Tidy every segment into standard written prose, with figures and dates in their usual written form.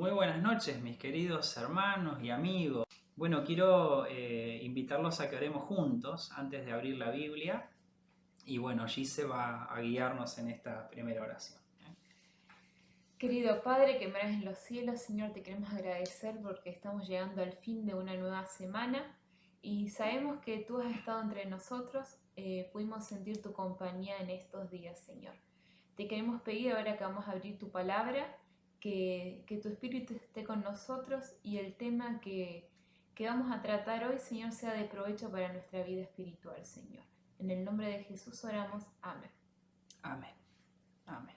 Muy buenas noches, mis queridos hermanos y amigos. Bueno, quiero invitarlos a que oremos juntos antes de abrir la Biblia. Y bueno, Gise va a guiarnos en esta primera oración. Querido Padre que moras en los cielos, Señor, te queremos agradecer porque estamos llegando al fin de una nueva semana y sabemos que tú has estado entre nosotros, pudimos sentir tu compañía en estos días, Señor. Te queremos pedir ahora que vamos a abrir tu palabra, que tu Espíritu esté con nosotros y el tema que vamos a tratar hoy, Señor, sea de provecho para nuestra vida espiritual, Señor. En el nombre de Jesús oramos. Amén. Amén. Amén.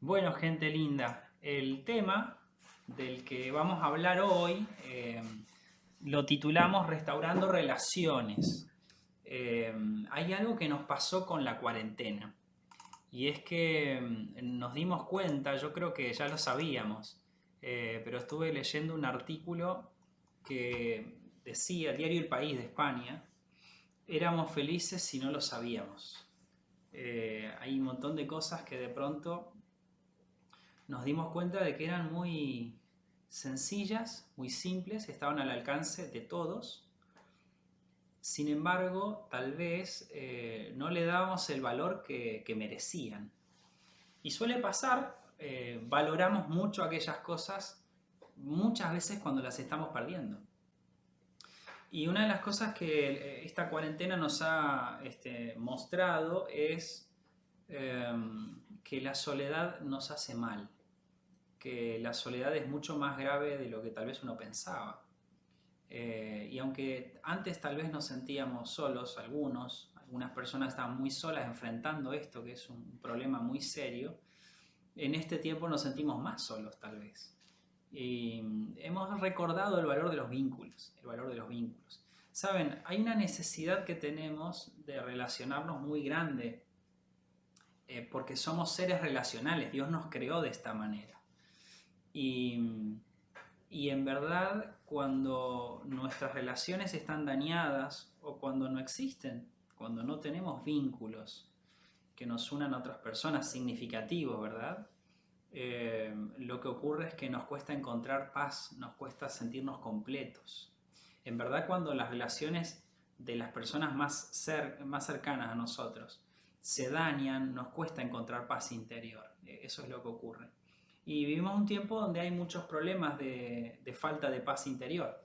Bueno, gente linda, el tema del que vamos a hablar hoy lo titulamos Restaurando Relaciones. Hay algo que nos pasó con la cuarentena y es que nos dimos cuenta, yo creo que ya lo sabíamos, pero estuve leyendo un artículo que decía, el diario El País de España, éramos felices si no lo sabíamos. Hay un montón de cosas que de pronto nos dimos cuenta de que eran muy sencillas, muy simples, estaban al alcance de todos. Sin embargo, tal vez no le dábamos el valor que merecían. Y suele pasar, valoramos mucho aquellas cosas muchas veces cuando las estamos perdiendo. Y una de las cosas que esta cuarentena nos ha mostrado es que la soledad nos hace mal, que la soledad es mucho más grave de lo que tal vez uno pensaba. Y aunque antes tal vez nos sentíamos solos, algunas personas estaban muy solas enfrentando esto, que es un problema muy serio, en este tiempo nos sentimos más solos tal vez. Y hemos recordado el valor de los vínculos, el valor de los vínculos. Saben, hay una necesidad que tenemos de relacionarnos muy grande, porque somos seres relacionales, Dios nos creó de esta manera. Y en verdad, cuando nuestras relaciones están dañadas o cuando no existen, cuando no tenemos vínculos que nos unan a otras personas significativos, ¿verdad? Lo que ocurre es que nos cuesta encontrar paz, nos cuesta sentirnos completos. En verdad, cuando las relaciones de las personas más cercanas a nosotros se dañan, nos cuesta encontrar paz interior. Eso es lo que ocurre. Y vivimos un tiempo donde hay muchos problemas de falta de paz interior,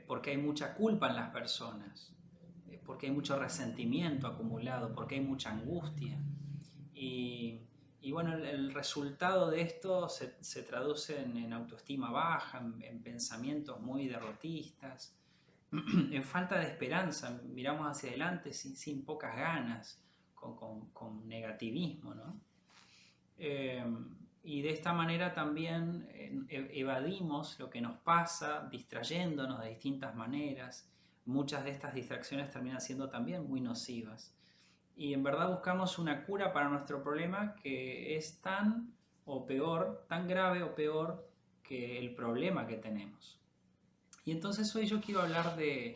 porque hay mucha culpa en las personas, porque hay mucho resentimiento acumulado, porque hay mucha angustia. Y bueno, el resultado de esto se traduce en autoestima baja, en pensamientos muy derrotistas, en falta de esperanza, miramos hacia adelante sin pocas ganas, con negativismo, ¿no? Y de esta manera también evadimos lo que nos pasa, distrayéndonos de distintas maneras. Muchas de estas distracciones terminan siendo también muy nocivas. Y en verdad buscamos una cura para nuestro problema que es tan o peor, tan grave o peor que el problema que tenemos. Y entonces hoy yo quiero hablar de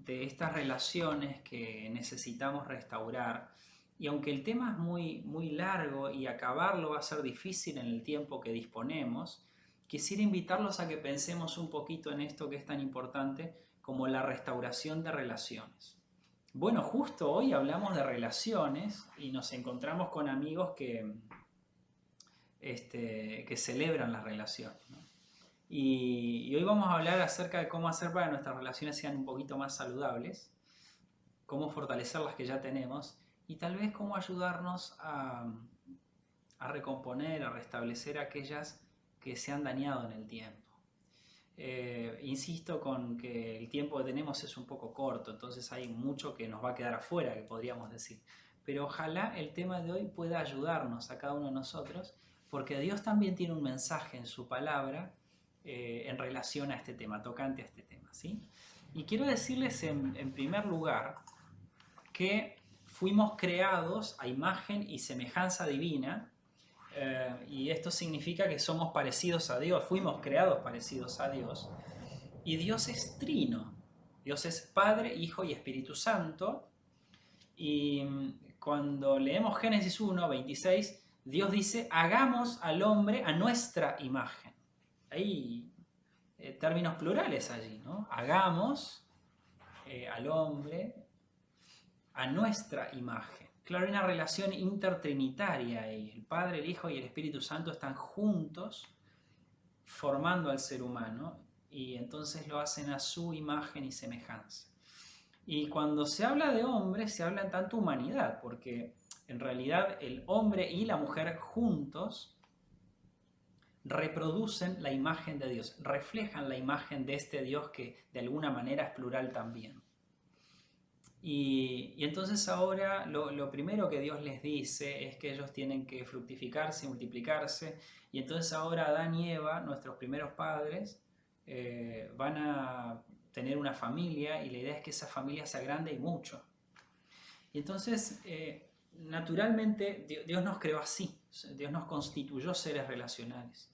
estas relaciones que necesitamos restaurar. Y aunque el tema es muy largo y acabarlo va a ser difícil en el tiempo que disponemos, quisiera invitarlos a que pensemos un poquito en esto que es tan importante como la restauración de relaciones. Bueno, justo hoy hablamos de relaciones y nos encontramos con amigos que celebran las relaciones, ¿no? Y hoy vamos a hablar acerca de cómo hacer para que nuestras relaciones sean un poquito más saludables, cómo fortalecer las que ya tenemos y tal vez cómo ayudarnos a recomponer, a restablecer aquellas que se han dañado en el tiempo. Insisto con que el tiempo que tenemos es un poco corto, entonces hay mucho que nos va a quedar afuera, que podríamos decir. Pero ojalá el tema de hoy pueda ayudarnos a cada uno de nosotros, porque Dios también tiene un mensaje en su palabra en relación a este tema, tocante a este tema, ¿sí? Y quiero decirles en primer lugar que fuimos creados a imagen y semejanza divina, y esto significa que somos parecidos a Dios, fuimos creados parecidos a Dios. Y Dios es trino, Dios es Padre, Hijo y Espíritu Santo. Y cuando leemos Génesis 1, 26, Dios dice, hagamos al hombre a nuestra imagen. Hay términos plurales allí, ¿no? Hagamos al hombre a nuestra imagen. Claro, hay una relación intertrinitaria ahí. El Padre, el Hijo y el Espíritu Santo están juntos formando al ser humano y entonces lo hacen a su imagen y semejanza. Y cuando se habla de hombre, se habla en tanto humanidad, porque en realidad el hombre y la mujer juntos reproducen la imagen de Dios, reflejan la imagen de este Dios que de alguna manera es plural también. Y entonces ahora lo primero que Dios les dice es que ellos tienen que fructificarse, multiplicarse, y entonces ahora Adán y Eva, nuestros primeros padres, van a tener una familia y la idea es que esa familia sea grande y mucho. Y entonces, naturalmente, Dios nos creó así, Dios nos constituyó seres relacionales.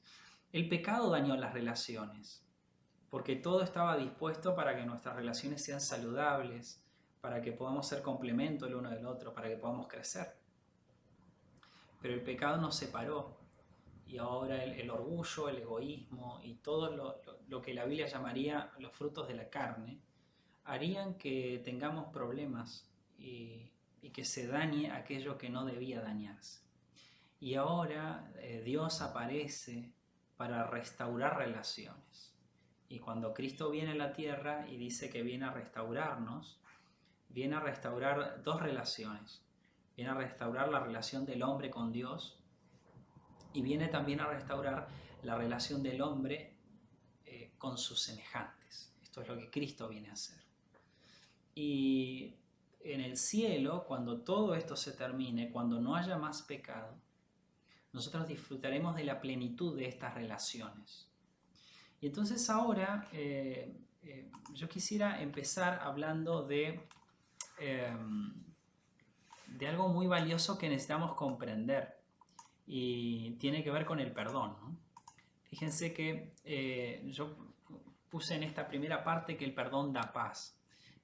El pecado dañó las relaciones, porque todo estaba dispuesto para que nuestras relaciones sean saludables, para que podamos ser complemento el uno del otro, para que podamos crecer. Pero el pecado nos separó y ahora el orgullo, el egoísmo y todo lo que la Biblia llamaría los frutos de la carne harían que tengamos problemas y que se dañe aquello que no debía dañarse. Y ahora Dios aparece para restaurar relaciones. Y cuando Cristo viene a la tierra y dice que viene a restaurarnos, viene a restaurar dos relaciones. Viene a restaurar la relación del hombre con Dios y viene también a restaurar la relación del hombre con sus semejantes. Esto es lo que Cristo viene a hacer. Y en el cielo, cuando todo esto se termine, cuando no haya más pecado, nosotros disfrutaremos de la plenitud de estas relaciones. Y entonces ahora yo quisiera empezar hablando de algo muy valioso que necesitamos comprender y tiene que ver con el perdón, ¿no? Fíjense que yo puse en esta primera parte que el perdón da paz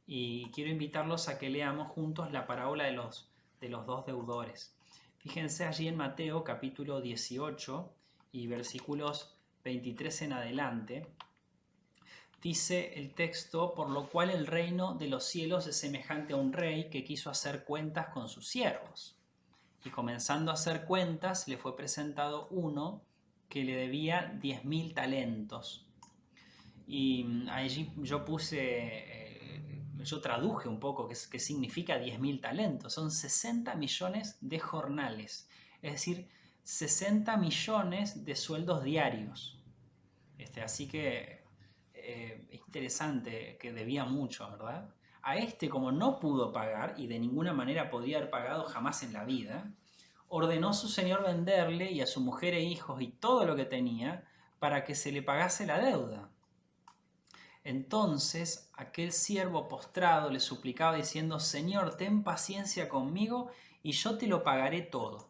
y quiero invitarlos a que leamos juntos la parábola de los dos deudores. Fíjense allí en Mateo capítulo 18 y versículos 23 en adelante. Dice el texto, por lo cual el reino de los cielos es semejante a un rey que quiso hacer cuentas con sus siervos. Y comenzando a hacer cuentas, le fue presentado uno que le debía 10.000 talentos. Y allí yo yo traduje un poco qué significa 10.000 talentos. Son 60 millones de jornales, es decir, 60 millones de sueldos diarios. Así que es interesante que debía mucho, ¿verdad? A como no pudo pagar y de ninguna manera podía haber pagado jamás en la vida, ordenó su señor venderle y a su mujer e hijos y todo lo que tenía para que se le pagase la deuda. Entonces aquel siervo postrado le suplicaba diciendo, Señor, ten paciencia conmigo y yo te lo pagaré todo.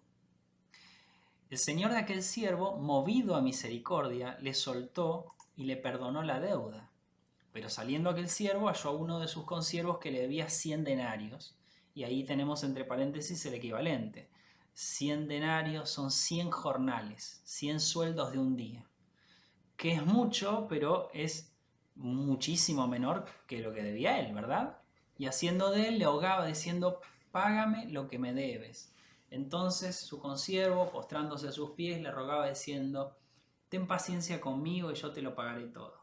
El señor de aquel siervo, movido a misericordia, le soltó y le perdonó la deuda. Pero saliendo aquel siervo halló a uno de sus consiervos que le debía 100 denarios. Y ahí tenemos entre paréntesis el equivalente. 100 denarios son 100 jornales, 100 sueldos de un día. Que es mucho, pero es muchísimo menor que lo que debía él, ¿verdad? Y haciendo de él le ahogaba diciendo, págame lo que me debes. Entonces su consiervo, postrándose a sus pies, le rogaba diciendo, ten paciencia conmigo y yo te lo pagaré todo.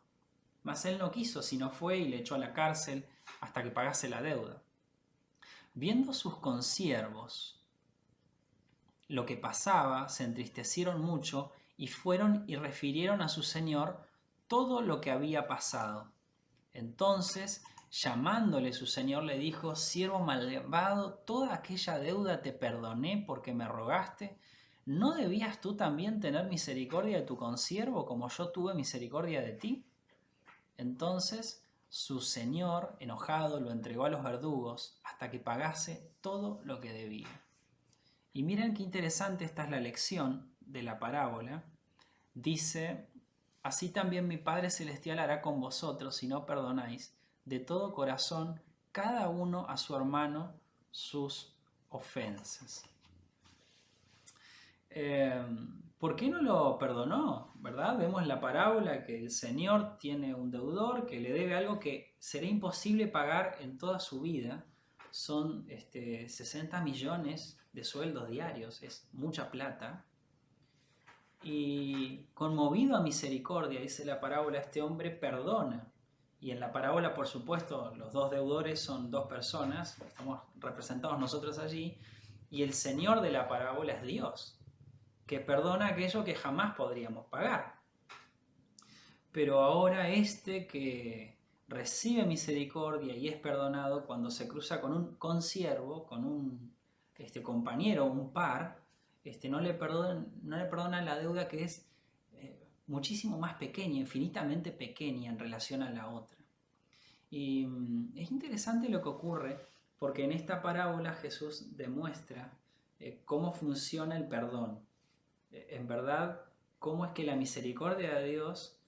Mas él no quiso, sino fue y le echó a la cárcel hasta que pagase la deuda. Viendo sus consiervos lo que pasaba, se entristecieron mucho y fueron y refirieron a su señor todo lo que había pasado. Entonces, llamándole su señor, le dijo, siervo malvado, toda aquella deuda te perdoné porque me rogaste. ¿No debías tú también tener misericordia de tu consiervo como yo tuve misericordia de ti? Entonces su señor, enojado, lo entregó a los verdugos hasta que pagase todo lo que debía. Y miren qué interesante, esta es la lección de la parábola. Dice, así también mi Padre Celestial hará con vosotros si no perdonáis de todo corazón cada uno a su hermano sus ofensas. ¿Por qué no lo perdonó? ¿Verdad? Vemos en la parábola que el Señor tiene un deudor que le debe algo que será imposible pagar en toda su vida. Son 60 millones de sueldos diarios, es mucha plata. Y conmovido a misericordia, dice la parábola, este hombre perdona. Y en la parábola, por supuesto, los dos deudores son dos personas, estamos representados nosotros allí, y el Señor de la parábola es Dios, que perdona aquello que jamás podríamos pagar. Pero ahora este que recibe misericordia y es perdonado, cuando se cruza con un consiervo, con un compañero, un par, no le perdona la deuda que es muchísimo más pequeña, infinitamente pequeña en relación a la otra. Y es interesante lo que ocurre, porque en esta parábola Jesús demuestra cómo funciona el perdón. En verdad, cómo es que la misericordia de Dios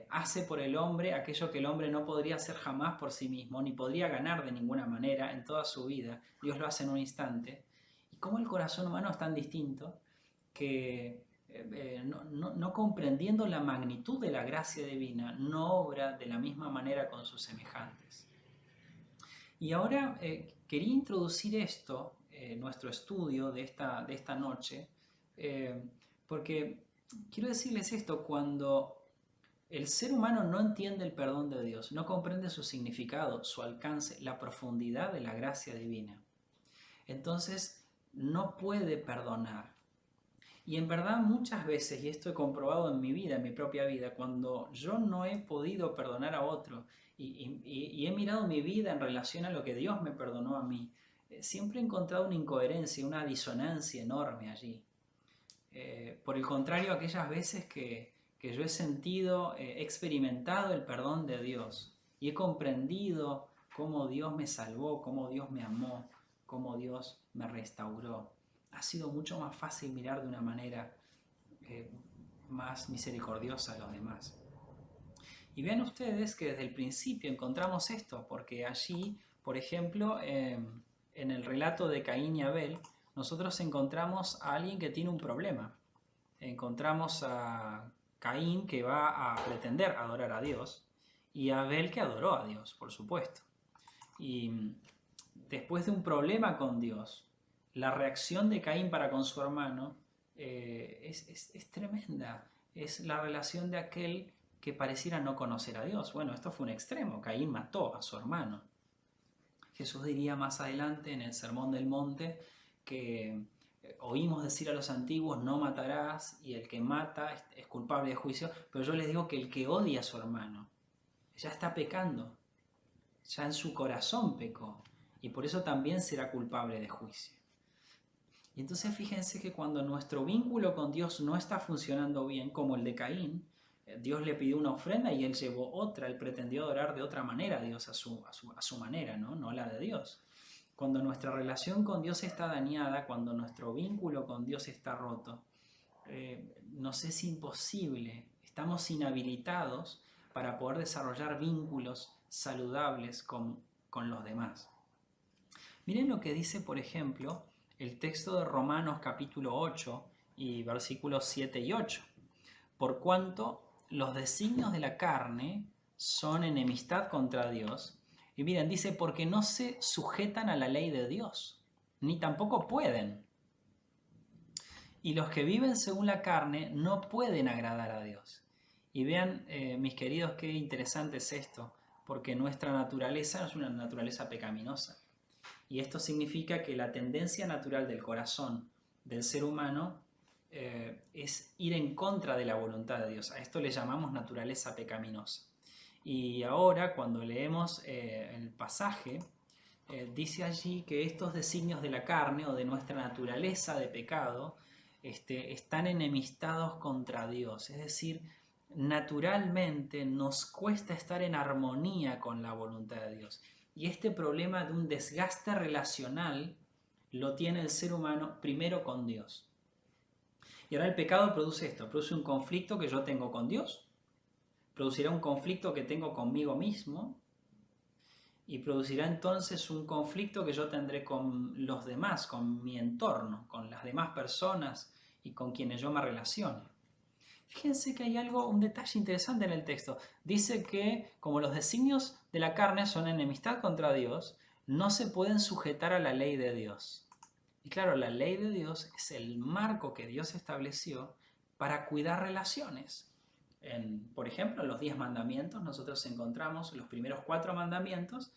hace por el hombre aquello que el hombre no podría hacer jamás por sí mismo, ni podría ganar de ninguna manera en toda su vida. Dios lo hace en un instante. Y cómo el corazón humano es tan distinto que no comprendiendo la magnitud de la gracia divina, no obra de la misma manera con sus semejantes. Y ahora quería introducir esto, nuestro estudio de esta noche, porque quiero decirles esto: cuando el ser humano no entiende el perdón de Dios, no comprende su significado, su alcance, la profundidad de la gracia divina, entonces no puede perdonar. Y en verdad muchas veces, y esto he comprobado en mi vida, en mi propia vida, cuando yo no he podido perdonar a otro y he mirado mi vida en relación a lo que Dios me perdonó a mí, siempre he encontrado una incoherencia, una disonancia enorme allí. Por el contrario, aquellas veces que yo he sentido, he experimentado el perdón de Dios y he comprendido cómo Dios me salvó, cómo Dios me amó, cómo Dios me restauró, ha sido mucho más fácil mirar de una manera más misericordiosa a los demás. Y vean ustedes que desde el principio encontramos esto, porque allí, por ejemplo, en el relato de Caín y Abel, nosotros encontramos a alguien que tiene un problema. Encontramos a Caín, que va a pretender adorar a Dios, y a Abel, que adoró a Dios, por supuesto. Y después de un problema con Dios, la reacción de Caín para con su hermano es tremenda. Es la relación de aquel que pareciera no conocer a Dios. Bueno, esto fue un extremo. Caín mató a su hermano. Jesús diría más adelante en el Sermón del Monte que oímos decir a los antiguos: no matarás, y el que mata es culpable de juicio, pero yo les digo que el que odia a su hermano ya está pecando, ya en su corazón pecó, y por eso también será culpable de juicio. Y entonces fíjense que cuando nuestro vínculo con Dios no está funcionando bien, como el de Caín, Dios le pidió una ofrenda y él llevó otra, él pretendió adorar de otra manera a Dios, a su manera, no la de Dios. Cuando nuestra relación con Dios está dañada, cuando nuestro vínculo con Dios está roto, nos es imposible, estamos inhabilitados para poder desarrollar vínculos saludables con los demás. Miren lo que dice, por ejemplo, el texto de Romanos capítulo 8 y versículos 7 y 8. Por cuanto los designios de la carne son enemistad contra Dios. Y miren, dice: porque no se sujetan a la ley de Dios, ni tampoco pueden. Y los que viven según la carne no pueden agradar a Dios. Y vean, mis queridos, qué interesante es esto, porque nuestra naturaleza es una naturaleza pecaminosa. Y esto significa que la tendencia natural del corazón del ser humano es ir en contra de la voluntad de Dios. A esto le llamamos naturaleza pecaminosa. Y ahora, cuando leemos el pasaje, dice allí que estos designios de la carne o de nuestra naturaleza de pecado están enemistados contra Dios. Es decir, naturalmente nos cuesta estar en armonía con la voluntad de Dios. Y este problema de un desgaste relacional lo tiene el ser humano primero con Dios. Y ahora el pecado produce esto, produce un conflicto que yo tengo con Dios, producirá un conflicto que tengo conmigo mismo, y producirá entonces un conflicto que yo tendré con los demás, con mi entorno, con las demás personas y con quienes yo me relacione. Fíjense que hay un detalle interesante en el texto. Dice que como los designios de la carne son enemistad contra Dios, no se pueden sujetar a la ley de Dios. Y claro, la ley de Dios es el marco que Dios estableció para cuidar relaciones. Por ejemplo, en los 10 mandamientos nosotros encontramos los primeros 4 mandamientos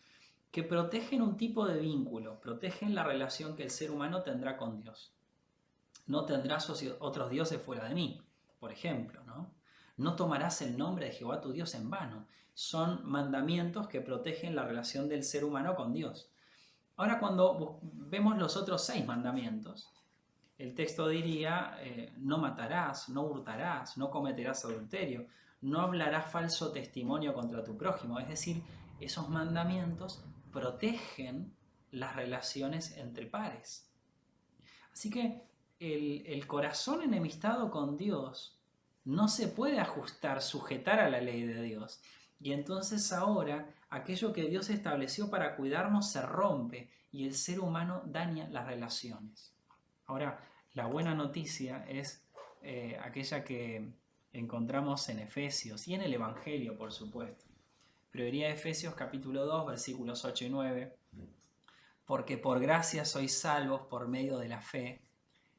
que protegen un tipo de vínculo, protegen la relación que el ser humano tendrá con Dios. No tendrás otros dioses fuera de mí, por ejemplo, ¿no? No tomarás el nombre de Jehová tu Dios en vano. Son mandamientos que protegen la relación del ser humano con Dios. Ahora, cuando vemos los otros 6 mandamientos, el texto diría, no matarás, no hurtarás, no cometerás adulterio, no hablarás falso testimonio contra tu prójimo. Es decir, esos mandamientos protegen las relaciones entre pares. Así que el corazón enemistado con Dios no se puede sujetar a la ley de Dios. Y entonces ahora aquello que Dios estableció para cuidarnos se rompe y el ser humano daña las relaciones. Ahora, la buena noticia es aquella que encontramos en Efesios y en el Evangelio, por supuesto. Pero diría Efesios capítulo 2, versículos 8 y 9, porque por gracia sois salvos por medio de la fe,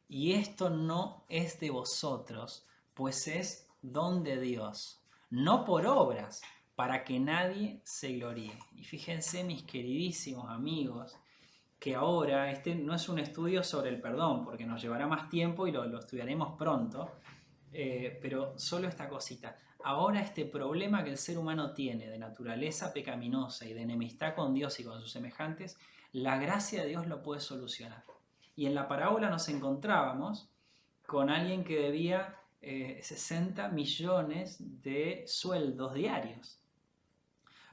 y esto no es de vosotros, pues es don de Dios, no por obras, para que nadie se gloríe. Y fíjense, mis queridísimos amigos, que ahora este no es un estudio sobre el perdón, porque nos llevará más tiempo y lo estudiaremos pronto, pero solo esta cosita. Ahora este problema que el ser humano tiene de naturaleza pecaminosa y de enemistad con Dios y con sus semejantes, la gracia de Dios lo puede solucionar. Y en la parábola nos encontrábamos con alguien que debía 60 millones de sueldos diarios.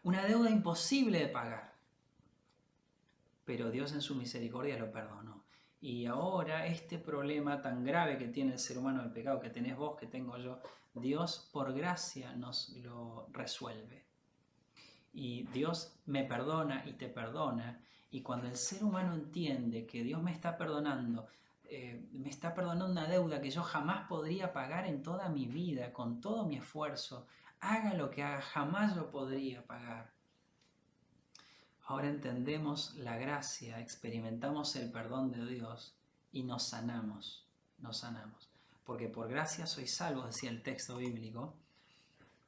Una deuda imposible de pagar. Pero Dios en su misericordia lo perdonó. Y ahora este problema tan grave que tiene el ser humano del pecado, que tenés vos, que tengo yo, Dios por gracia nos lo resuelve. Y Dios me perdona y te perdona. Y cuando el ser humano entiende que Dios me está perdonando una deuda que yo jamás podría pagar en toda mi vida, con todo mi esfuerzo, haga lo que haga, jamás lo podría pagar. Ahora entendemos la gracia, experimentamos el perdón de Dios y nos sanamos. Porque por gracia sois salvos, decía el texto bíblico,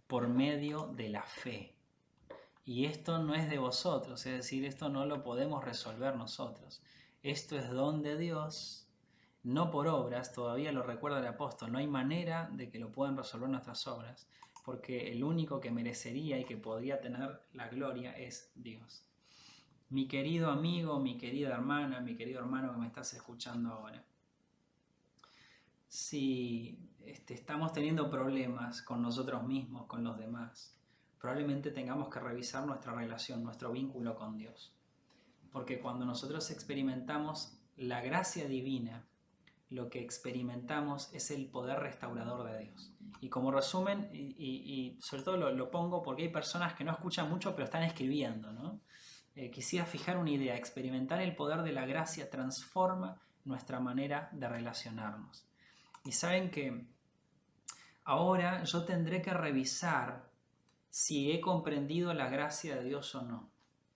por medio de la fe. Y esto no es de vosotros, es decir, esto no lo podemos resolver nosotros. Esto es don de Dios, no por obras, todavía lo recuerda el apóstol, no hay manera de que lo puedan resolver nuestras obras, porque el único que merecería y que podría tener la gloria es Dios. Mi querido amigo, mi querida hermana, mi querido hermano que me estás escuchando ahora, si estamos teniendo problemas con nosotros mismos, con los demás, probablemente tengamos que revisar nuestra relación, nuestro vínculo con Dios. Porque cuando nosotros experimentamos la gracia divina, lo que experimentamos es el poder restaurador de Dios. Y como resumen, y sobre todo lo pongo porque hay personas que no escuchan mucho pero están escribiendo, ¿no? Quisiera fijar una idea, experimentar el poder de la gracia transforma nuestra manera de relacionarnos. Y saben que ahora yo tendré que revisar si he comprendido la gracia de Dios o no.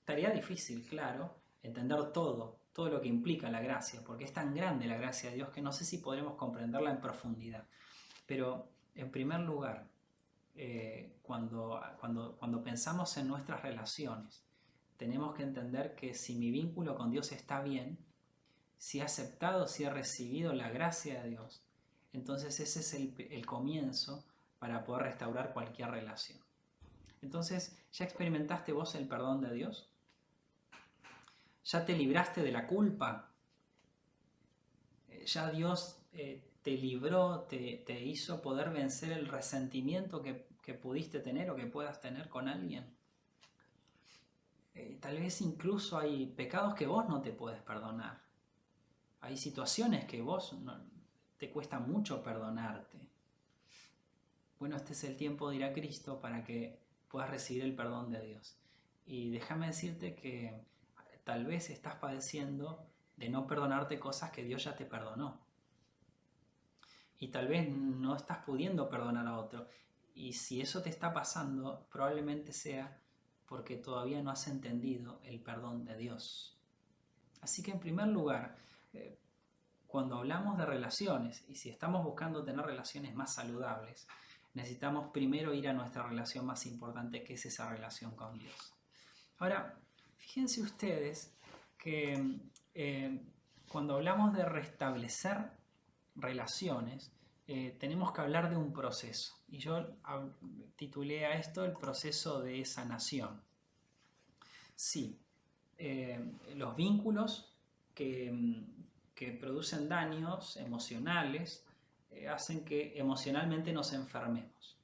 Tarea difícil, claro, entender todo lo que implica la gracia, porque es tan grande la gracia de Dios que no sé si podremos comprenderla en profundidad. Pero, en primer lugar, cuando pensamos en nuestras relaciones, tenemos que entender que si mi vínculo con Dios está bien, si he aceptado, si he recibido la gracia de Dios, entonces ese es el comienzo para poder restaurar cualquier relación. Entonces, ¿ya experimentaste vos el perdón de Dios? ¿Ya te libraste de la culpa? ¿Ya Dios te libró, te hizo poder vencer el resentimiento que pudiste tener o que puedas tener con alguien? Tal vez incluso hay pecados que vos no te puedes perdonar. Hay situaciones que vos te cuesta mucho perdonarte. Bueno, este es el tiempo, dirá Cristo, para que puedas recibir el perdón de Dios. Y déjame decirte que tal vez estás padeciendo de no perdonarte cosas que Dios ya te perdonó. y tal vez no estás pudiendo perdonar a otro. Y si eso te está pasando, probablemente sea porque todavía no has entendido el perdón de Dios. Así que en primer lugar, cuando hablamos de relaciones y si estamos buscando tener relaciones más saludables, necesitamos primero ir a nuestra relación más importante, que es esa relación con Dios. Ahora, fíjense ustedes que cuando hablamos de restablecer relaciones, tenemos que hablar de un proceso. Y yo titulé a esto el proceso de sanación. Sí, los vínculos que producen daños emocionales hacen que emocionalmente nos enfermemos.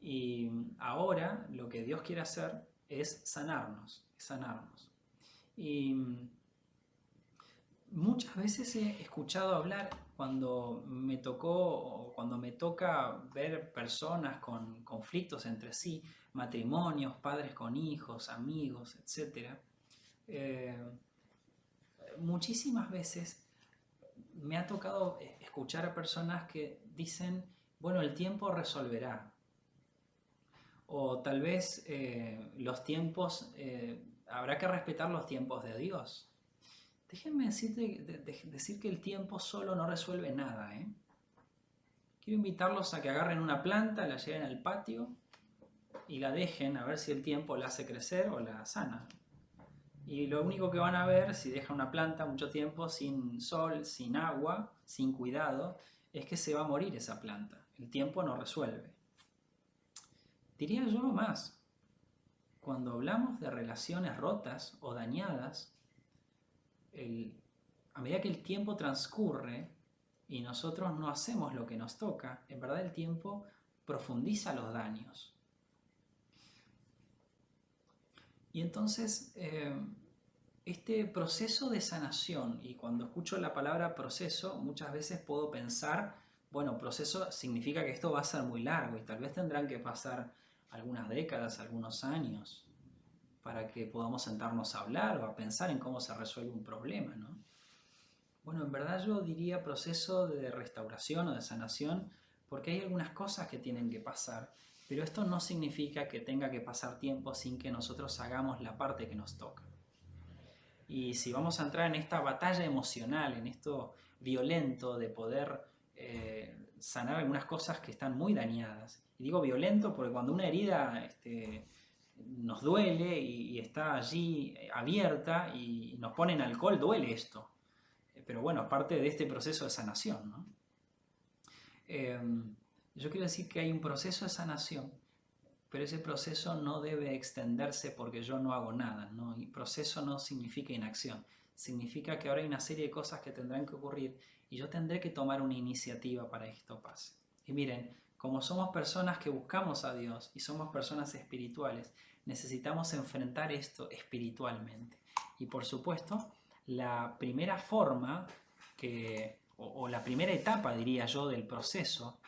Y ahora lo que Dios quiere hacer es sanarnos. Y muchas veces he escuchado hablar cuando me toca ver personas con conflictos entre sí, matrimonios, padres con hijos, amigos, etc. Muchísimas veces me ha tocado escuchar a personas que dicen, bueno, el tiempo resolverá. O tal vez habrá que respetar los tiempos de Dios. Déjenme decir que el tiempo solo no resuelve nada. Quiero invitarlos a que agarren una planta, la lleven al patio y la dejen a ver si el tiempo la hace crecer o la sana. Y lo único que van a ver, si dejan una planta mucho tiempo sin sol, sin agua, sin cuidado, es que se va a morir esa planta. El tiempo no resuelve. Diría yo más, cuando hablamos de relaciones rotas o dañadas, a medida que el tiempo transcurre y nosotros no hacemos lo que nos toca, en verdad el tiempo profundiza los daños. Y entonces, este proceso de sanación, y cuando escucho la palabra proceso, muchas veces puedo pensar, bueno, proceso significa que esto va a ser muy largo y tal vez tendrán que pasar algunas décadas, algunos años, para que podamos sentarnos a hablar o a pensar en cómo se resuelve un problema, ¿no? Bueno, en verdad yo diría proceso de restauración o de sanación, porque hay algunas cosas que tienen que pasar, pero esto no significa que tenga que pasar tiempo sin que nosotros hagamos la parte que nos toca. Y si vamos a entrar en esta batalla emocional, en esto violento de poder sanar algunas cosas que están muy dañadas, y digo violento porque cuando una herida nos duele y está allí abierta y nos ponen alcohol, duele esto. Pero bueno, parte de este proceso de sanación, ¿no? Yo quiero decir que hay un proceso de sanación, pero ese proceso no debe extenderse porque yo no hago nada, ¿no? Y proceso no significa inacción, significa que ahora hay una serie de cosas que tendrán que ocurrir y yo tendré que tomar una iniciativa para que esto pase. Y miren, como somos personas que buscamos a Dios y somos personas espirituales, necesitamos enfrentar esto espiritualmente. Y por supuesto, la primera forma o la primera etapa, diría yo, del proceso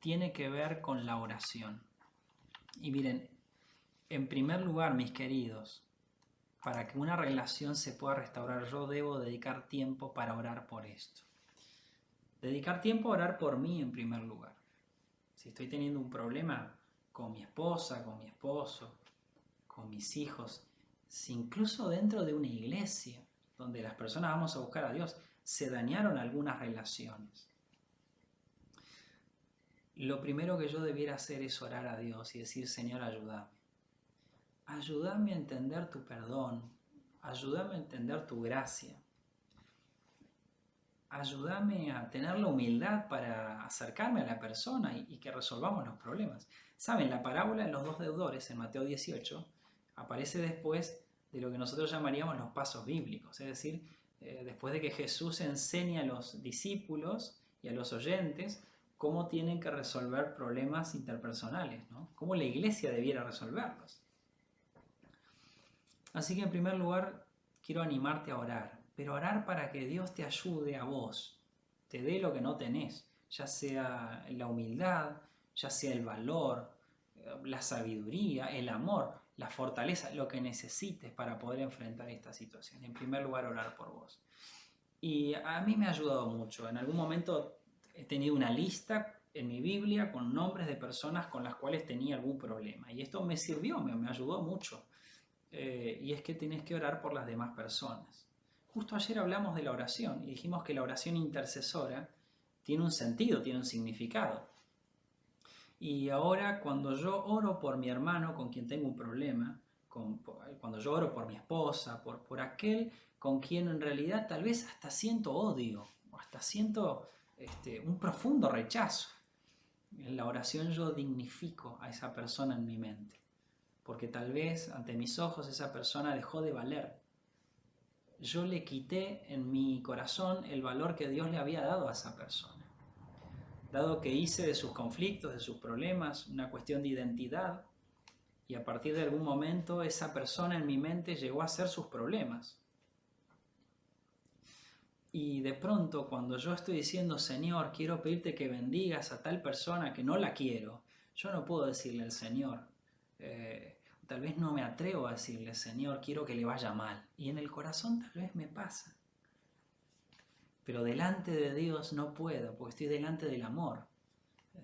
tiene que ver con la oración. Y miren, en primer lugar, mis queridos, para que una relación se pueda restaurar, yo debo dedicar tiempo para orar por esto. Dedicar tiempo a orar por mí en primer lugar. Si estoy teniendo un problema con mi esposa, con mi esposo, con mis hijos, si incluso dentro de una iglesia donde las personas vamos a buscar a Dios, se dañaron algunas relaciones. Lo primero que yo debiera hacer es orar a Dios y decir, Señor, ayúdame. Ayúdame a entender tu perdón. Ayúdame a entender tu gracia. Ayúdame a tener la humildad para acercarme a la persona y que resolvamos los problemas. Saben, la parábola de los dos deudores en Mateo 18 aparece después de lo que nosotros llamaríamos los pasos bíblicos. Es decir, después de que Jesús enseña a los discípulos y a los oyentes cómo tienen que resolver problemas interpersonales, ¿no? Cómo la iglesia debiera resolverlos. Así que en primer lugar quiero animarte a orar, pero orar para que Dios te ayude a vos, te dé lo que no tenés, ya sea la humildad, ya sea el valor, la sabiduría, el amor, la fortaleza, lo que necesites para poder enfrentar esta situación. En primer lugar, orar por vos. Y a mí me ha ayudado mucho. En algún momento he tenido una lista en mi Biblia con nombres de personas con las cuales tenía algún problema. Y esto me sirvió, me ayudó mucho. Y es que tienes que orar por las demás personas. Justo ayer hablamos de la oración y dijimos que la oración intercesora tiene un sentido, tiene un significado. Y ahora cuando yo oro por mi hermano con quien tengo un problema, cuando yo oro por mi esposa, por aquel con quien en realidad tal vez hasta siento odio, o hasta siento un profundo rechazo, en la oración yo dignifico a esa persona en mi mente, porque tal vez ante mis ojos esa persona dejó de valer. Yo le quité en mi corazón el valor que Dios le había dado a esa persona. Dado que hice de sus conflictos, de sus problemas, una cuestión de identidad, y a partir de algún momento esa persona en mi mente llegó a ser sus problemas. Y de pronto cuando yo estoy diciendo, Señor, quiero pedirte que bendigas a tal persona que no la quiero, yo no puedo decirle al Señor, tal vez no me atrevo a decirle, Señor, quiero que le vaya mal. Y en el corazón tal vez me pasa. Pero delante de Dios no puedo, porque estoy delante del amor,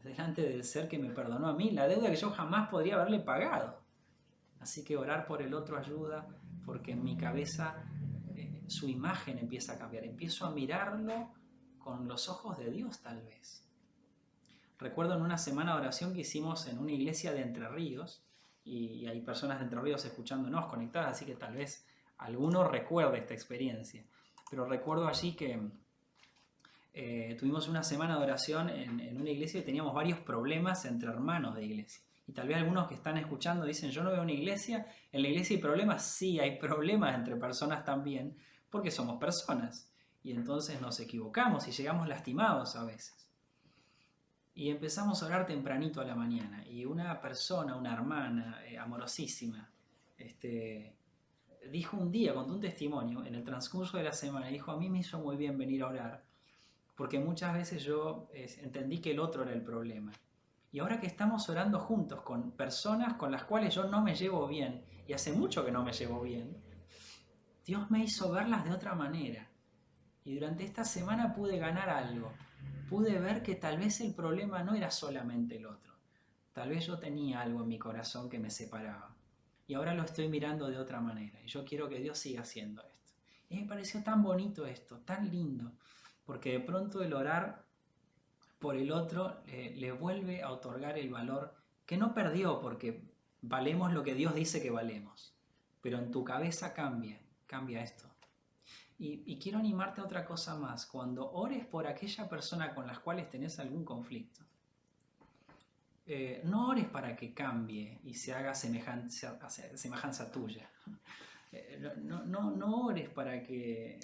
delante del ser que me perdonó a mí, la deuda que yo jamás podría haberle pagado. Así que orar por el otro ayuda, porque en mi cabeza su imagen empieza a cambiar, empiezo a mirarlo con los ojos de Dios tal vez. Recuerdo en una semana de oración que hicimos en una iglesia de Entre Ríos, y hay personas de Entre Ríos escuchándonos, conectadas, así que tal vez alguno recuerde esta experiencia. Pero recuerdo allí que tuvimos una semana de oración en una iglesia y teníamos varios problemas entre hermanos de iglesia. Y tal vez algunos que están escuchando dicen, yo no veo una iglesia, en la iglesia hay problemas. Sí, hay problemas entre personas también, porque somos personas. Y entonces nos equivocamos y llegamos lastimados a veces. Y empezamos a orar tempranito a la mañana. Y una persona, una hermana amorosísima, dijo un día, contó un testimonio en el transcurso de la semana, dijo, a mí me hizo muy bien venir a orar, porque muchas veces yo entendí que el otro era el problema. Y ahora que estamos orando juntos con personas con las cuales yo no me llevo bien, y hace mucho que no me llevo bien, Dios me hizo verlas de otra manera. Y durante esta semana pude ganar algo. Pude ver que tal vez el problema no era solamente el otro. Tal vez yo tenía algo en mi corazón que me separaba. Y ahora lo estoy mirando de otra manera. Y yo quiero que Dios siga haciendo esto. Y me pareció tan bonito esto, tan lindo. Porque de pronto el orar por el otro le vuelve a otorgar el valor que no perdió porque valemos lo que Dios dice que valemos. Pero en tu cabeza cambia esto. Y quiero animarte a otra cosa más. Cuando ores por aquella persona con las cuales tenés algún conflicto, no ores para que cambie y se haga semejanza tuya. No ores para que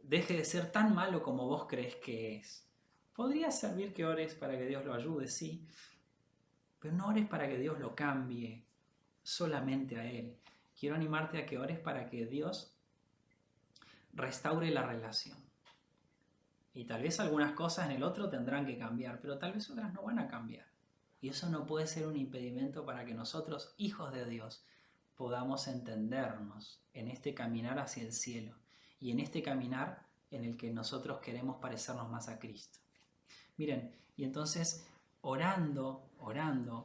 deje de ser tan malo como vos crees que es. Podría servir que ores para que Dios lo ayude, sí, pero no ores para que Dios lo cambie solamente a Él. Quiero animarte a que ores para que Dios restaure la relación. Y tal vez algunas cosas en el otro tendrán que cambiar, pero tal vez otras no van a cambiar. Y eso no puede ser un impedimento para que nosotros, hijos de Dios, podamos entendernos en este caminar hacia el cielo y en este caminar en el que nosotros queremos parecernos más a Cristo. Miren, y entonces orando,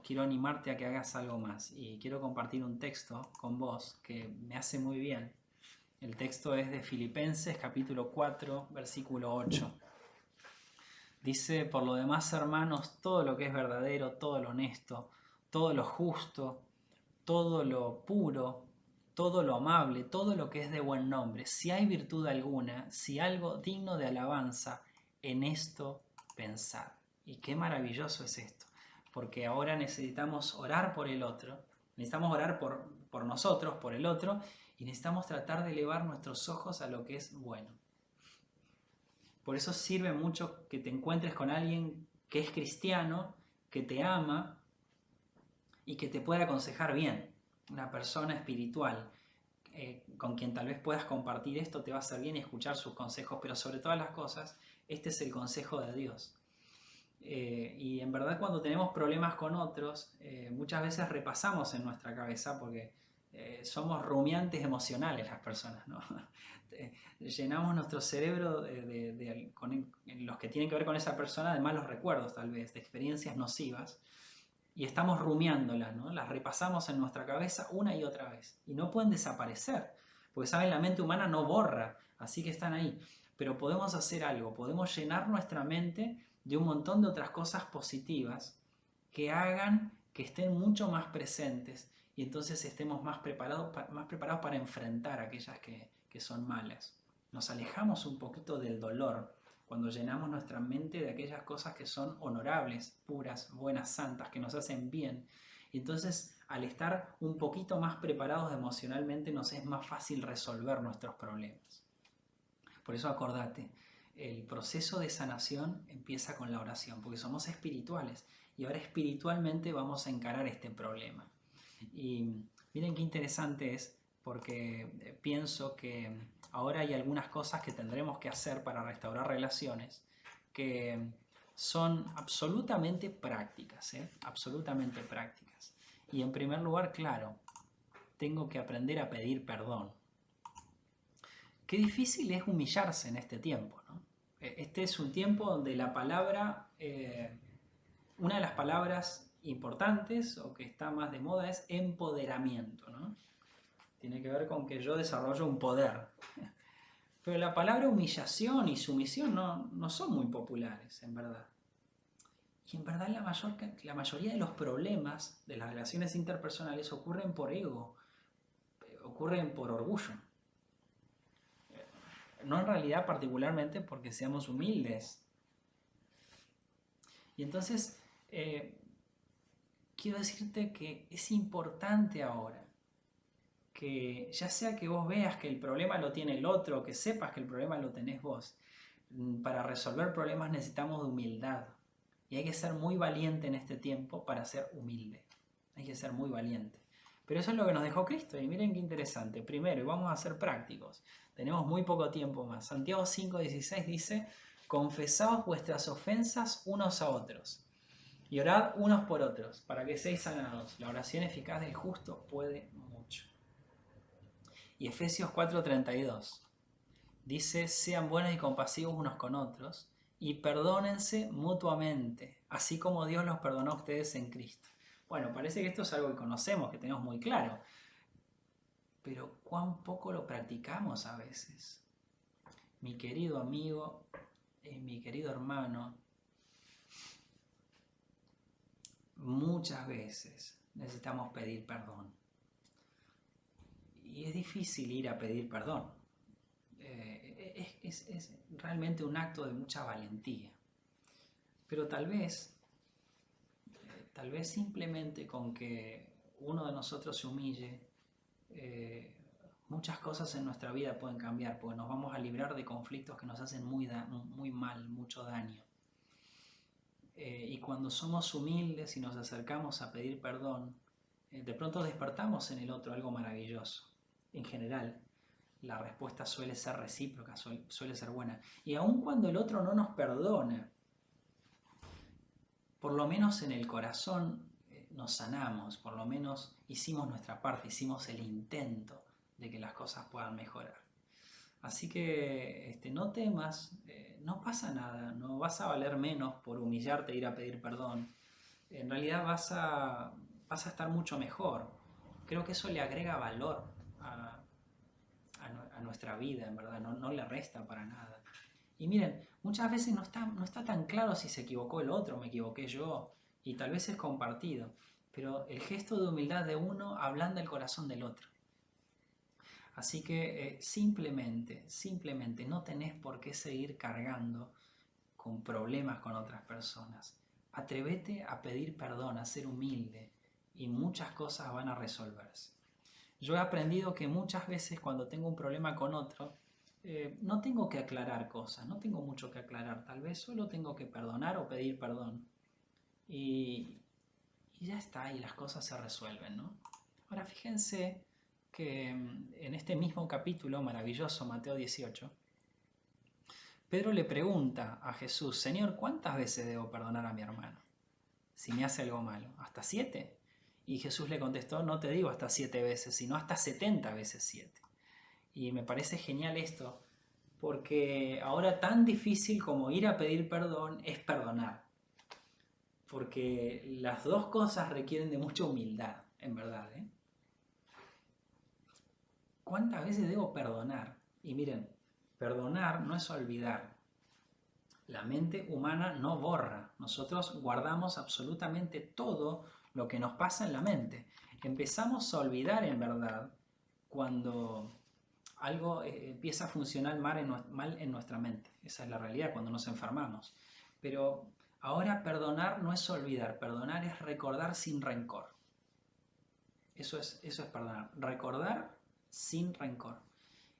quiero animarte a que hagas algo más y quiero compartir un texto con vos que me hace muy bien. El texto es de Filipenses capítulo 4, versículo 8. Dice, por lo demás, hermanos, todo lo que es verdadero, todo lo honesto, todo lo justo, todo lo puro, todo lo amable, todo lo que es de buen nombre, si hay virtud alguna, si algo digno de alabanza, en esto pensad. Y qué maravilloso es esto, porque ahora necesitamos orar por el otro, necesitamos orar por nosotros, por el otro, y necesitamos tratar de elevar nuestros ojos a lo que es bueno. Por eso sirve mucho que te encuentres con alguien que es cristiano, que te ama y que te pueda aconsejar bien. Una persona espiritual con quien tal vez puedas compartir esto, te va a hacer bien escuchar sus consejos, pero sobre todas las cosas, este es el consejo de Dios. Y en verdad cuando tenemos problemas con otros, muchas veces repasamos en nuestra cabeza porque somos rumiantes emocionales las personas, ¿no? Llenamos nuestro cerebro en los que que tienen que ver con esa persona, de malos recuerdos tal vez, de experiencias nocivas, y estamos rumiándolas, ¿no? Las repasamos en nuestra cabeza una y otra vez, y no pueden desaparecer, porque saben, la mente humana no borra, así que están ahí. Pero podemos hacer algo, podemos llenar nuestra mente de un montón de otras cosas positivas que hagan que estén mucho más presentes y entonces estemos más preparados para enfrentar aquellas que son malas. Nos alejamos un poquito del dolor cuando llenamos nuestra mente de aquellas cosas que son honorables, puras, buenas, santas, que nos hacen bien. Y entonces, al estar un poquito más preparados emocionalmente, nos es más fácil resolver nuestros problemas. Por eso acordate, el proceso de sanación empieza con la oración, porque somos espirituales y ahora espiritualmente vamos a encarar este problema. Y miren qué interesante es, porque pienso que ahora hay algunas cosas que tendremos que hacer para restaurar relaciones que son absolutamente prácticas, absolutamente prácticas. Y en primer lugar, claro, tengo que aprender a pedir perdón. Qué difícil es humillarse en este tiempo, ¿no? Este es un tiempo donde la palabra, una de las palabras importantes o que está más de moda es empoderamiento, ¿no? Tiene que ver con que yo desarrollo un poder. Pero la palabra humillación y sumisión no son muy populares, en verdad. Y en verdad la mayoría de los problemas de las relaciones interpersonales ocurren por ego, ocurren por orgullo. No en realidad particularmente porque seamos humildes. Y entonces, quiero decirte que es importante ahora que ya sea que vos veas que el problema lo tiene el otro, que sepas que el problema lo tenés vos. Para resolver problemas necesitamos de humildad. Y hay que ser muy valiente en este tiempo para ser humilde. Hay que ser muy valiente. Pero eso es lo que nos dejó Cristo. Y miren qué interesante. Primero, y vamos a ser prácticos. Tenemos muy poco tiempo más. Santiago 5:16 dice: confesaos vuestras ofensas unos a otros y orad unos por otros para que seáis sanados. La oración eficaz del justo puede mucho. Y Efesios 4:32 dice: sean buenos y compasivos unos con otros y perdónense mutuamente, así como Dios los perdonó a ustedes en Cristo. Bueno, parece que esto es algo que conocemos, que tenemos muy claro, pero cuán poco lo practicamos a veces. Mi querido amigo, mi querido hermano, muchas veces necesitamos pedir perdón. Y es difícil ir a pedir perdón. Es realmente un acto de mucha valentía. Pero tal vez simplemente con que uno de nosotros se humille, muchas cosas en nuestra vida pueden cambiar, porque nos vamos a librar de conflictos que nos hacen muy mal, mucho daño. Y cuando somos humildes y nos acercamos a pedir perdón, de pronto despertamos en el otro algo maravilloso. En general, la respuesta suele ser recíproca, suele ser buena. Y aun cuando el otro no nos perdona, por lo menos en el corazón nos sanamos, por lo menos hicimos nuestra parte, hicimos el intento de que las cosas puedan mejorar. Así que no temas, no pasa nada, no vas a valer menos por humillarte e ir a pedir perdón. En realidad vas a estar mucho mejor. Creo que eso le agrega valor a nuestra vida, en verdad, no le resta para nada. Y miren, muchas veces no está tan claro si se equivocó el otro, me equivoqué yo, y tal vez es compartido, pero el gesto de humildad de uno ablanda el corazón del otro. Así que simplemente no tenés por qué seguir cargando con problemas con otras personas. Atrévete a pedir perdón, a ser humilde, y muchas cosas van a resolverse. Yo he aprendido que muchas veces cuando tengo un problema con otro, no tengo que aclarar cosas, no tengo mucho que aclarar, tal vez solo tengo que perdonar o pedir perdón. Y ya está, y las cosas se resuelven, ¿no? Ahora fíjense que en este mismo capítulo maravilloso, Mateo 18, Pedro le pregunta a Jesús: Señor, ¿cuántas veces debo perdonar a mi hermano si me hace algo malo? ¿Hasta 7? Y Jesús le contestó: no te digo hasta 7 veces, sino hasta 70 veces 7. Y me parece genial esto, porque ahora tan difícil como ir a pedir perdón es perdonar. Porque las dos cosas requieren de mucha humildad, en verdad, ¿eh? ¿Cuántas veces debo perdonar? Y miren, perdonar no es olvidar. La mente humana no borra. Nosotros guardamos absolutamente todo lo que nos pasa en la mente. Empezamos a olvidar, en verdad, cuando algo empieza a funcionar mal en nuestra mente. Esa es la realidad, cuando nos enfermamos. Pero ahora perdonar no es olvidar. Perdonar es recordar sin rencor. Eso es perdonar. Recordar sin rencor.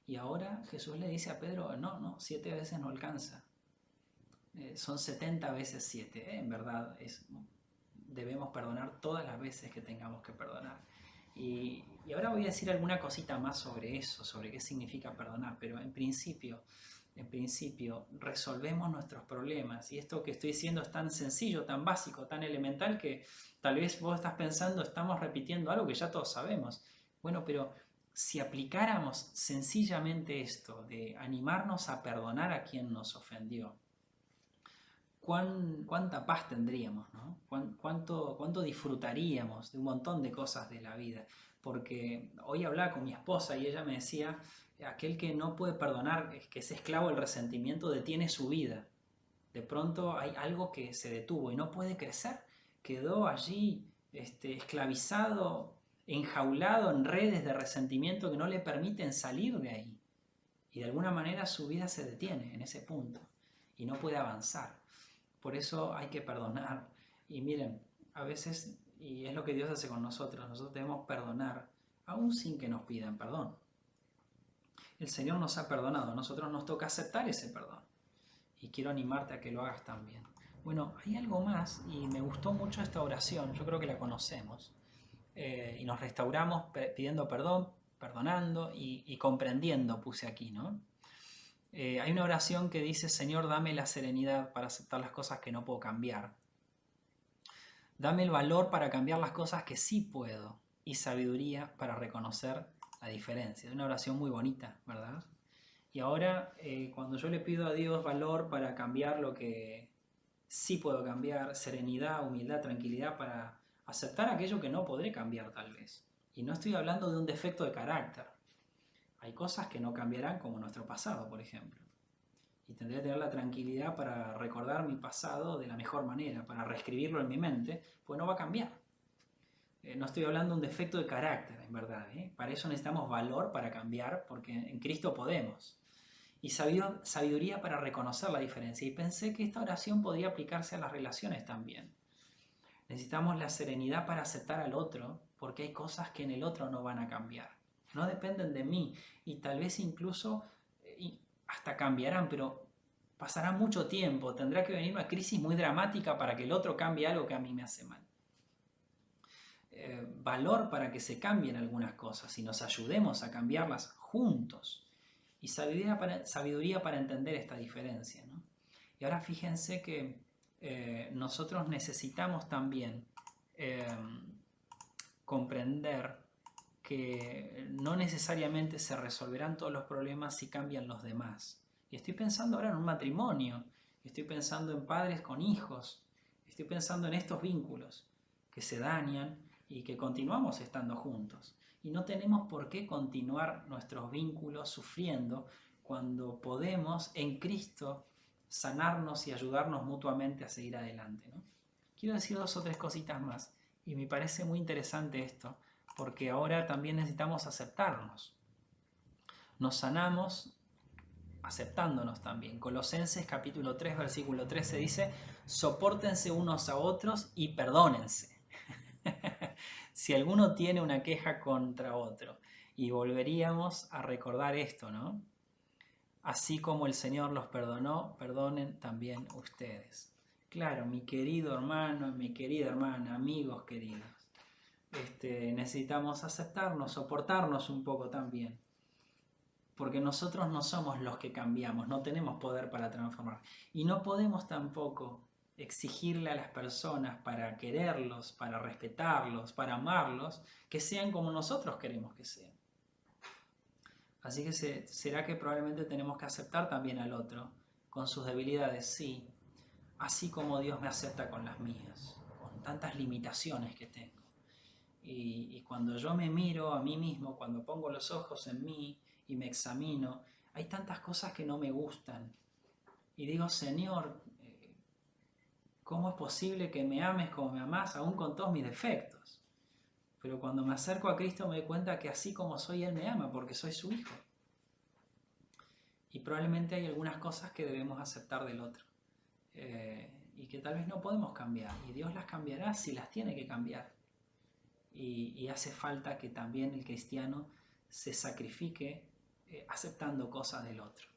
Y ahora Jesús le dice a Pedro, no, 7 veces no alcanza. Son 70 veces 7. En verdad, debemos perdonar todas las veces que tengamos que perdonar. Y ahora voy a decir alguna cosita más sobre eso, sobre qué significa perdonar. Pero en principio, resolvemos nuestros problemas. Y esto que estoy diciendo es tan sencillo, tan básico, tan elemental, que tal vez vos estás pensando, estamos repitiendo algo que ya todos sabemos. Bueno, pero si aplicáramos sencillamente esto de animarnos a perdonar a quien nos ofendió, cuánta paz tendríamos, ¿no? Cuánto disfrutaríamos de un montón de cosas de la vida. Porque hoy hablaba con mi esposa y ella me decía, aquel que no puede perdonar, que es esclavo del resentimiento, detiene su vida. De pronto hay algo que se detuvo y no puede crecer. Quedó allí esclavizado, enjaulado en redes de resentimiento que no le permiten salir de ahí. Y de alguna manera su vida se detiene en ese punto y no puede avanzar. Por eso hay que perdonar. Y miren, a veces, y es lo que Dios hace con nosotros debemos perdonar aún sin que nos pidan perdón. El Señor nos ha perdonado, a nosotros nos toca aceptar ese perdón. Y quiero animarte a que lo hagas también. Bueno, hay algo más y me gustó mucho esta oración, yo creo que la conocemos. Y nos restauramos pidiendo perdón, perdonando y comprendiendo, puse aquí, ¿no? Hay una oración que dice, Señor, dame la serenidad para aceptar las cosas que no puedo cambiar. Dame el valor para cambiar las cosas que sí puedo y sabiduría para reconocer la diferencia. Es una oración muy bonita, ¿verdad? Y ahora, cuando yo le pido a Dios valor para cambiar lo que sí puedo cambiar, serenidad, humildad, tranquilidad para aceptar aquello que no podré cambiar tal vez. Y no estoy hablando de un defecto de carácter. Hay cosas que no cambiarán, como nuestro pasado, por ejemplo. Y tendré que tener la tranquilidad para recordar mi pasado de la mejor manera, para reescribirlo en mi mente, pues no va a cambiar. No estoy hablando de un defecto de carácter, en verdad. Para eso necesitamos valor para cambiar, porque en Cristo podemos. Y sabiduría para reconocer la diferencia. Y pensé que esta oración podría aplicarse a las relaciones también. Necesitamos la serenidad para aceptar al otro, porque hay cosas que en el otro no van a cambiar. No dependen de mí y tal vez incluso hasta cambiarán, pero pasará mucho tiempo. Tendrá que venir una crisis muy dramática para que el otro cambie algo que a mí me hace mal. Valor para que se cambien algunas cosas y nos ayudemos a cambiarlas juntos. Y sabiduría para entender esta diferencia, ¿no? Y ahora fíjense que nosotros necesitamos también comprender que no necesariamente se resolverán todos los problemas si cambian los demás. Y estoy pensando ahora en un matrimonio, estoy pensando en padres con hijos, estoy pensando en estos vínculos que se dañan y que continuamos estando juntos. Y no tenemos por qué continuar nuestros vínculos sufriendo cuando podemos en Cristo sanarnos y ayudarnos mutuamente a seguir adelante, ¿no? Quiero decir 2 o 3 cositas más y me parece muy interesante esto, porque ahora también necesitamos aceptarnos. Nos sanamos aceptándonos también. Colosenses capítulo 3, versículo 13 dice, sopórtense unos a otros y perdónense. Si alguno tiene una queja contra otro. Y volveríamos a recordar esto, ¿no? Así como el Señor los perdonó, perdonen también ustedes. Claro, mi querido hermano, mi querida hermana, amigos queridos. Necesitamos aceptarnos, soportarnos un poco también. Porque nosotros no somos los que cambiamos, no tenemos poder para transformar. Y no podemos tampoco exigirle a las personas para quererlos, para respetarlos, para amarlos, que sean como nosotros queremos que sean. Así que será que probablemente tenemos que aceptar también al otro, con sus debilidades, sí, así como Dios me acepta con las mías, con tantas limitaciones que tengo. Y cuando yo me miro a mí mismo, cuando pongo los ojos en mí y me examino, hay tantas cosas que no me gustan. Y digo, Señor, ¿cómo es posible que me ames como me amás, aún con todos mis defectos? Pero cuando me acerco a Cristo me doy cuenta que así como soy, Él me ama, porque soy su hijo. Y probablemente hay algunas cosas que debemos aceptar del otro. Y que tal vez no podemos cambiar. Y Dios las cambiará si las tiene que cambiar. Y hace falta que también el cristiano se sacrifique aceptando cosas del otro.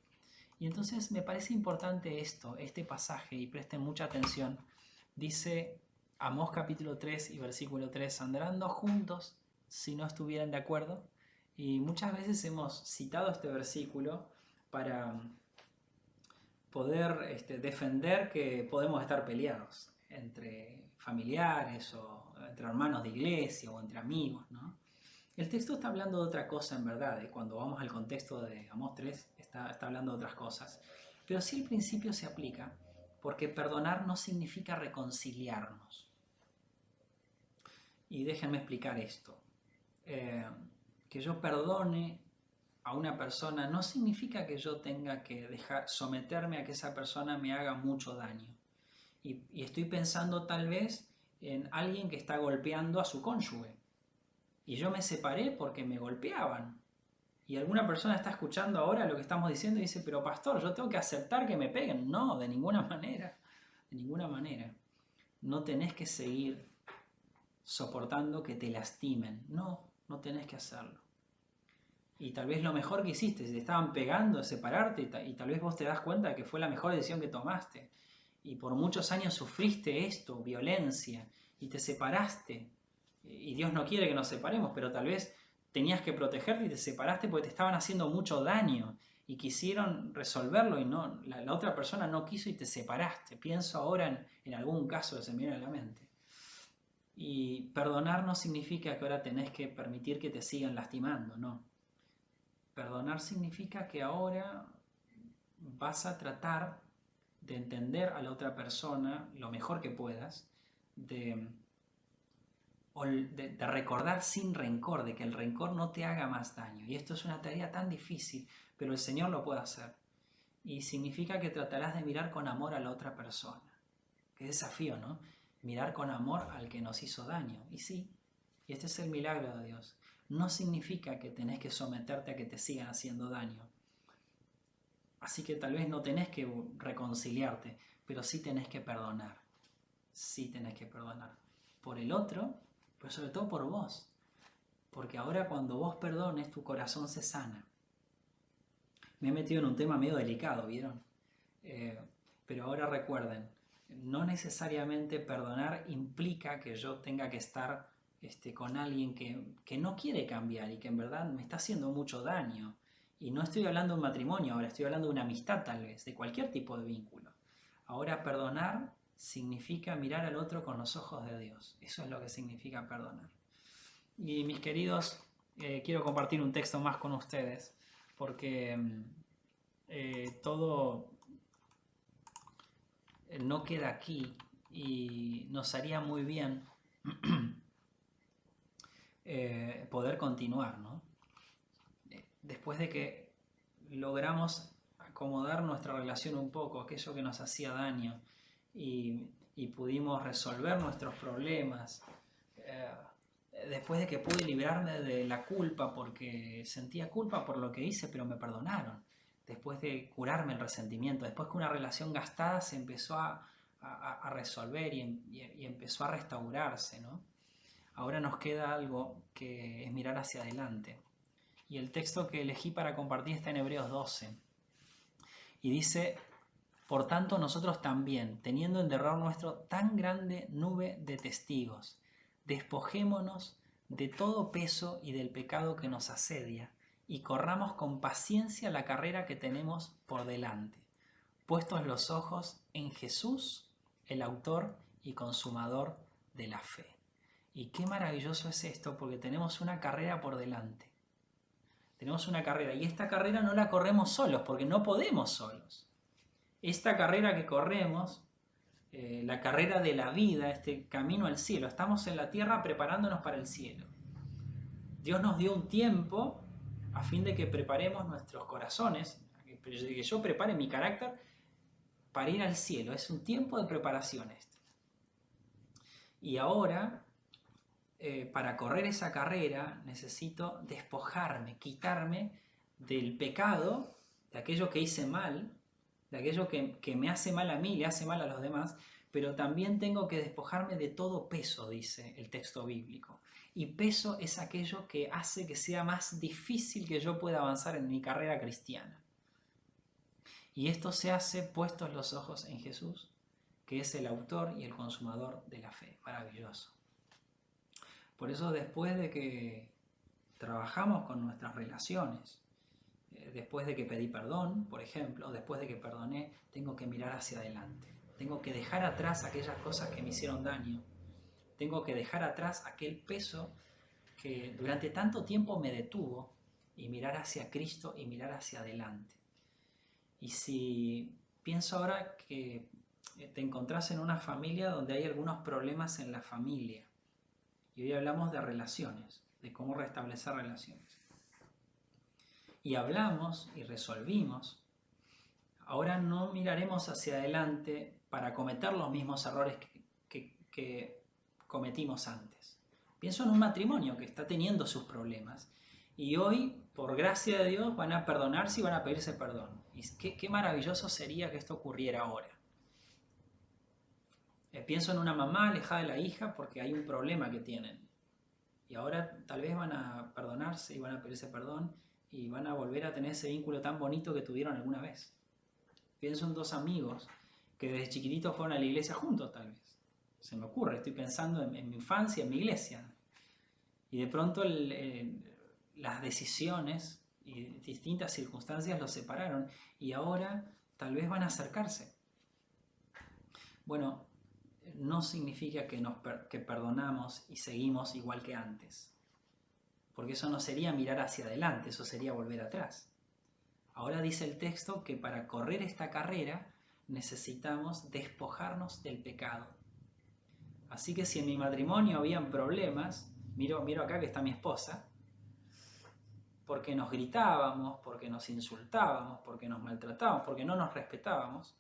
Y entonces me parece importante este pasaje, y presten mucha atención. Dice Amós capítulo 3 y versículo 3, andando juntos si no estuvieran de acuerdo. Y muchas veces hemos citado este versículo para poder defender que podemos estar peleados entre familiares o entre hermanos de iglesia o entre amigos, ¿no? El texto está hablando de otra cosa en verdad, cuando vamos al contexto de Amós 3 está hablando de otras cosas, pero sí el principio se aplica, porque perdonar no significa reconciliarnos. Y déjenme explicar esto. Que yo perdone a una persona no significa que yo tenga que someterme a que esa persona me haga mucho daño. Y estoy pensando tal vez en alguien que está golpeando a su cónyuge. Y yo me separé porque me golpeaban. Y alguna persona está escuchando ahora lo que estamos diciendo y dice, pero pastor, yo tengo que aceptar que me peguen. No, de ninguna manera. De ninguna manera. No tenés que seguir soportando que te lastimen. No, no tenés que hacerlo. Y tal vez lo mejor que hiciste, si te estaban pegando, es separarte, y tal vez vos te das cuenta de que fue la mejor decisión que tomaste. Y por muchos años sufriste esto, violencia, y te separaste. Y Dios no quiere que nos separemos, pero tal vez tenías que protegerte y te separaste porque te estaban haciendo mucho daño y quisieron resolverlo y no, la otra persona no quiso y te separaste. Pienso ahora en algún caso que se me viene a la mente. Y perdonar no significa que ahora tenés que permitir que te sigan lastimando, no. Perdonar significa que ahora vas a tratar de entender a la otra persona lo mejor que puedas, de recordar sin rencor, de que el rencor no te haga más daño. Y esto es una tarea tan difícil, pero el Señor lo puede hacer. Y significa que tratarás de mirar con amor a la otra persona. Qué desafío, ¿no? Mirar con amor al que nos hizo daño. Y sí, y este es el milagro de Dios. No significa que tenés que someterte a que te sigan haciendo daño. Así que tal vez no tenés que reconciliarte, pero sí tenés que perdonar. Sí tenés que perdonar. Por el otro, pero sobre todo por vos. Porque ahora cuando vos perdones, tu corazón se sana. Me he metido en un tema medio delicado, ¿vieron? Pero ahora recuerden, no necesariamente perdonar implica que yo tenga que estar con alguien que no quiere cambiar y que en verdad me está haciendo mucho daño. Y no estoy hablando de un matrimonio, ahora estoy hablando de una amistad tal vez, de cualquier tipo de vínculo. Ahora perdonar significa mirar al otro con los ojos de Dios. Eso es lo que significa perdonar. Y mis queridos, quiero compartir un texto más con ustedes, porque todo no queda aquí y nos haría muy bien poder continuar, ¿no? Después de que logramos acomodar nuestra relación un poco, aquello que nos hacía daño, y pudimos resolver nuestros problemas, después de que pude librarme de la culpa porque sentía culpa por lo que hice, pero me perdonaron, después de curarme el resentimiento, después que una relación gastada se empezó a resolver y empezó a restaurarse, ¿no? Ahora nos queda algo que es mirar hacia adelante. Y el texto que elegí para compartir está en Hebreos 12. Y dice, por tanto nosotros también, teniendo en derredor nuestro tan grande nube de testigos, despojémonos de todo peso y del pecado que nos asedia, y corramos con paciencia la carrera que tenemos por delante, puestos los ojos en Jesús, el autor y consumador de la fe. Y qué maravilloso es esto, porque tenemos una carrera por delante. Tenemos una carrera y esta carrera no la corremos solos porque no podemos solos. Esta carrera que corremos, la carrera de la vida, este camino al cielo, estamos en la tierra preparándonos para el cielo. Dios nos dio un tiempo a fin de que preparemos nuestros corazones, que yo prepare mi carácter para ir al cielo. Es un tiempo de preparación esto. Y ahora, para correr esa carrera, necesito despojarme, quitarme del pecado, de aquello que hice mal, de aquello que me hace mal a mí, le hace mal a los demás, pero también tengo que despojarme de todo peso, dice el texto bíblico. Y peso es aquello que hace que sea más difícil que yo pueda avanzar en mi carrera cristiana. Y esto se hace puestos los ojos en Jesús, que es el autor y el consumador de la fe. Maravilloso. Por eso después de que trabajamos con nuestras relaciones, después de que pedí perdón, por ejemplo, después de que perdoné, tengo que mirar hacia adelante. Tengo que dejar atrás aquellas cosas que me hicieron daño. Tengo que dejar atrás aquel peso que durante tanto tiempo me detuvo y mirar hacia Cristo y mirar hacia adelante. Y si pienso ahora que te encontrás en una familia donde hay algunos problemas en la familia, y hoy hablamos de relaciones, de cómo restablecer relaciones. Y hablamos y resolvimos, ahora no miraremos hacia adelante para cometer los mismos errores que cometimos antes. Pienso en un matrimonio que está teniendo sus problemas y hoy, por gracia de Dios, van a perdonarse y van a pedirse perdón. Y qué maravilloso sería que esto ocurriera ahora. Pienso en una mamá alejada de la hija porque hay un problema que tienen. Y ahora tal vez van a perdonarse y van a pedirse perdón y van a volver a tener ese vínculo tan bonito que tuvieron alguna vez. Pienso en dos amigos que desde chiquititos fueron a la iglesia juntos tal vez. Se me ocurre, estoy pensando en mi infancia, en mi iglesia. Y de pronto las decisiones y distintas circunstancias los separaron y ahora tal vez van a acercarse. Bueno, no significa que perdonamos y seguimos igual que antes. Porque eso no sería mirar hacia adelante, eso sería volver atrás. Ahora dice el texto que para correr esta carrera necesitamos despojarnos del pecado. Así que si en mi matrimonio habían problemas, miro acá que está mi esposa, porque nos gritábamos, porque nos insultábamos, porque nos maltratábamos, porque no nos respetábamos,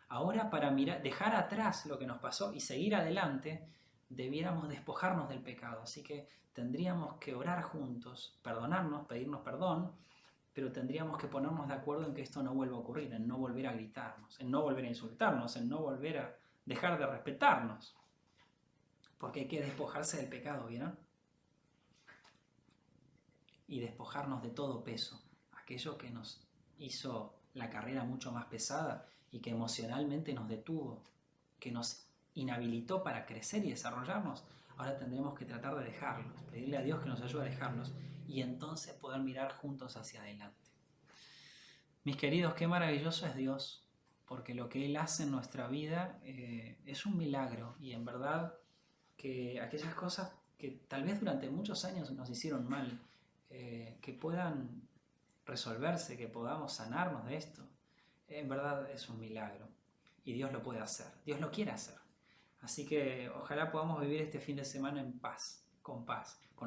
ahora para dejar atrás lo que nos pasó y seguir adelante, debiéramos despojarnos del pecado. Así que tendríamos que orar juntos, perdonarnos, pedirnos perdón, pero tendríamos que ponernos de acuerdo en que esto no vuelva a ocurrir, en no volver a gritarnos, en no volver a insultarnos, en no volver a dejar de respetarnos. Porque hay que despojarse del pecado, ¿vieron? Y despojarnos de todo peso, aquello que nos hizo la carrera mucho más pesada y que emocionalmente nos detuvo, que nos inhabilitó para crecer y desarrollarnos. Ahora tendremos que tratar de dejarlos, pedirle a Dios que nos ayude a dejarlos y entonces poder mirar juntos hacia adelante. Mis queridos, qué maravilloso es Dios, porque lo que Él hace en nuestra vida es un milagro y en verdad que aquellas cosas que tal vez durante muchos años nos hicieron mal, que puedan resolverse, que podamos sanarnos de esto, en verdad es un milagro y Dios lo puede hacer, Dios lo quiere hacer. Así que ojalá podamos vivir este fin de semana en paz, con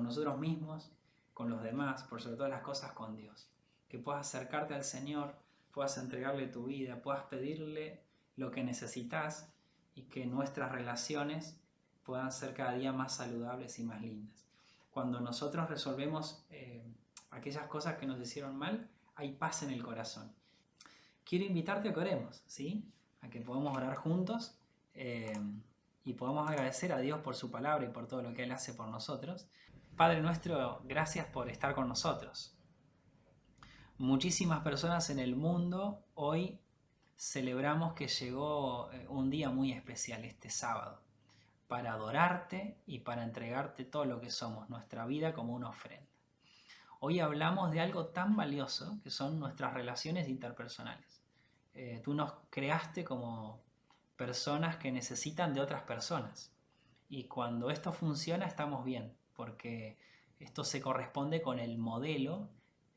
nosotros mismos, con los demás, por sobre todas las cosas con Dios. Que puedas acercarte al Señor, puedas entregarle tu vida, puedas pedirle lo que necesitas y que nuestras relaciones puedan ser cada día más saludables y más lindas. Cuando nosotros resolvemos aquellas cosas que nos hicieron mal, hay paz en el corazón. Quiero invitarte a que oremos, ¿sí? A que podamos orar juntos y podamos agradecer a Dios por su palabra y por todo lo que Él hace por nosotros. Padre nuestro, gracias por estar con nosotros. Muchísimas personas en el mundo hoy celebramos que llegó un día muy especial este sábado para adorarte y para entregarte todo lo que somos, nuestra vida como una ofrenda. Hoy hablamos de algo tan valioso que son nuestras relaciones interpersonales. Tú nos creaste como personas que necesitan de otras personas y cuando esto funciona estamos bien porque esto se corresponde con el modelo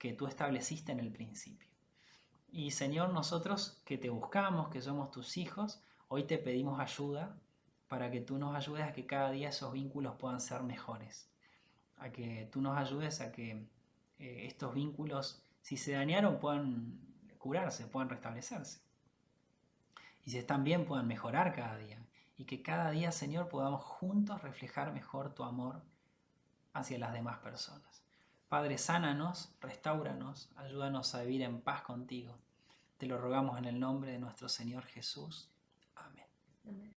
que tú estableciste en el principio. Y Señor, nosotros que te buscamos, que somos tus hijos, hoy te pedimos ayuda para que tú nos ayudes a que cada día esos vínculos puedan ser mejores, a que tú nos ayudes a que estos vínculos, si se dañaron, puedan curarse, puedan restablecerse. Y si están bien, puedan mejorar cada día. Y que cada día, Señor, podamos juntos reflejar mejor tu amor hacia las demás personas. Padre, sánanos, restáuranos, ayúdanos a vivir en paz contigo. Te lo rogamos en el nombre de nuestro Señor Jesús. Amén. Amén.